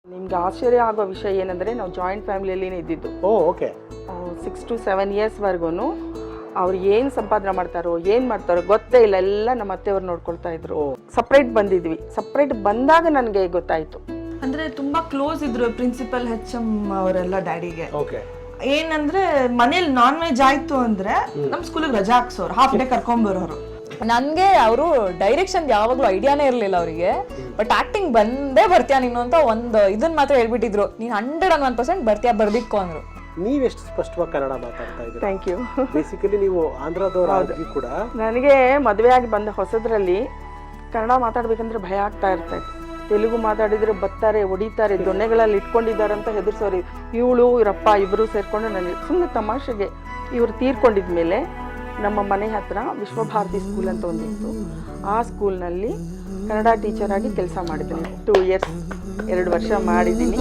ನಿಮ್ಗೆ ಆಶ್ಚರ್ಯ ಆಗೋ ವಿಷಯ ಏನಂದರೆ ನಾವು ಜಾಯಿಂಟ್ ಫ್ಯಾಮಿಲಿಯಲ್ಲಿನೇ ಇದ್ದಿದ್ದು. ಓಕೆ. 6 to 7 ಇಯರ್ಸ್ವರೆಗೂ ಅವ್ರು ಏನು ಸಂಪಾದನೆ ಮಾಡ್ತಾರೋ ಏನು ಮಾಡ್ತಾರೋ ಗೊತ್ತೇ ಇಲ್ಲ, ಎಲ್ಲ ನಮ್ಮ ಅತ್ತೆಯವ್ರು ನೋಡ್ಕೊಳ್ತಾ ಇದ್ರು. ಸಪ್ರೇಟ್ ಬಂದಿದ್ವಿ. ಸಪ್ರೇಟ್ ಬಂದಾಗ ನನಗೆ ಗೊತ್ತಾಯಿತು. ಅಂದ್ರೆ ತುಂಬಾ ಕ್ಲೋಸ್ ಇದ್ರು ಪ್ರಿನ್ಸಿಪಲ್ HM ಅವರೆಲ್ಲ ಡ್ಯಾಡಿಗೆ. ಓಕೆ. ಏನಂದ್ರೆ ಮನೇಲಿ ನಾನ್ ವೆಜ್ ಆಯ್ತು ಅಂದ್ರೆ ನಮ್ ಸ್ಕೂಲಿಗೆ ರಜಾ ಹಾಕ್ಸೋರು, ಹಾಫ್ ಡೇ ಕರ್ಕೊಂಡ್ಬರೋರು. ನನ್ಗೆ ಅವರು ಡೈರೆಕ್ಷನ್ ಯಾವಾಗ್ಲೂ ಐಡಿಯಾನೇ ಇರ್ಲಿಲ್ಲ ಅವರಿಗೆ. ಬಟ್ ಆಕ್ಟಿಂಗ್ ಬಂದೇ ಬರ್ತೀಯ ನೀನು ಅಂತ ಒಂದು ಇದನ್ನ ಮಾತ್ರ ಹೇಳ್ಬಿಟ್ಟಿದ್ರು, ನೀನ್ 101% ಬರ್ತೀಯ ಬರ್ದಿಕ್ಕೋ ಅಂದ್ರು. ನೀವೆಷ್ಟು ಸ್ಪಷ್ಟವಾಗಿ ಕನ್ನಡ ಮಾತಾಡ್ತಾ ಇದ್ದೀರಾ? Thank you. ಬೇಸಿಕಲಿ ನೀವು ಆಂಧ್ರದವರಾಗಿ ಕೂಡ. ನನಗೆ ಮದುವೆಯಾಗಿ ಬಂದ ಹೊಸದ್ರಲ್ಲಿ ಕನ್ನಡ ಮಾತಾಡ್ಬೇಕಂದ್ರೆ ಭಯ ಆಗ್ತಾ ಇರ್ತಾಯಿತ್ತು. ತೆಲುಗು ಮಾತಾಡಿದ್ರೆ ಬತ್ತಾರೆ, ಹೊಡಿತಾರೆ, ದೊಣ್ಣೆಗಳಲ್ಲಿ ಇಟ್ಕೊಂಡಿದ್ದಾರೆ ಅಂತ ಹೆದರ್ಸೋರು. ಇವಳು ಇವರಪ್ಪ ಇಬ್ಬರು ಸೇರಿಕೊಂಡು ನನಗೆ ಸುಮ್ಮನೆ ತಮಾಷೆಗೆ. ಇವರು ತೀರ್ಕೊಂಡಿದ್ಮೇಲೆ ನಮ್ಮ ಮನೆ ಹತ್ರ ವಿಶ್ವಭಾರತಿ ಸ್ಕೂಲ್ ಅಂತ ಒಂದಿತ್ತು. ಆ ಸ್ಕೂಲ್ನಲ್ಲಿ ಕನ್ನಡ ಟೀಚರ್ ಆಗಿ ಕೆಲಸ ಮಾಡಿದ್ದೀನಿ. 2 years 2 ವರ್ಷ ಮಾಡಿದ್ದೀನಿ.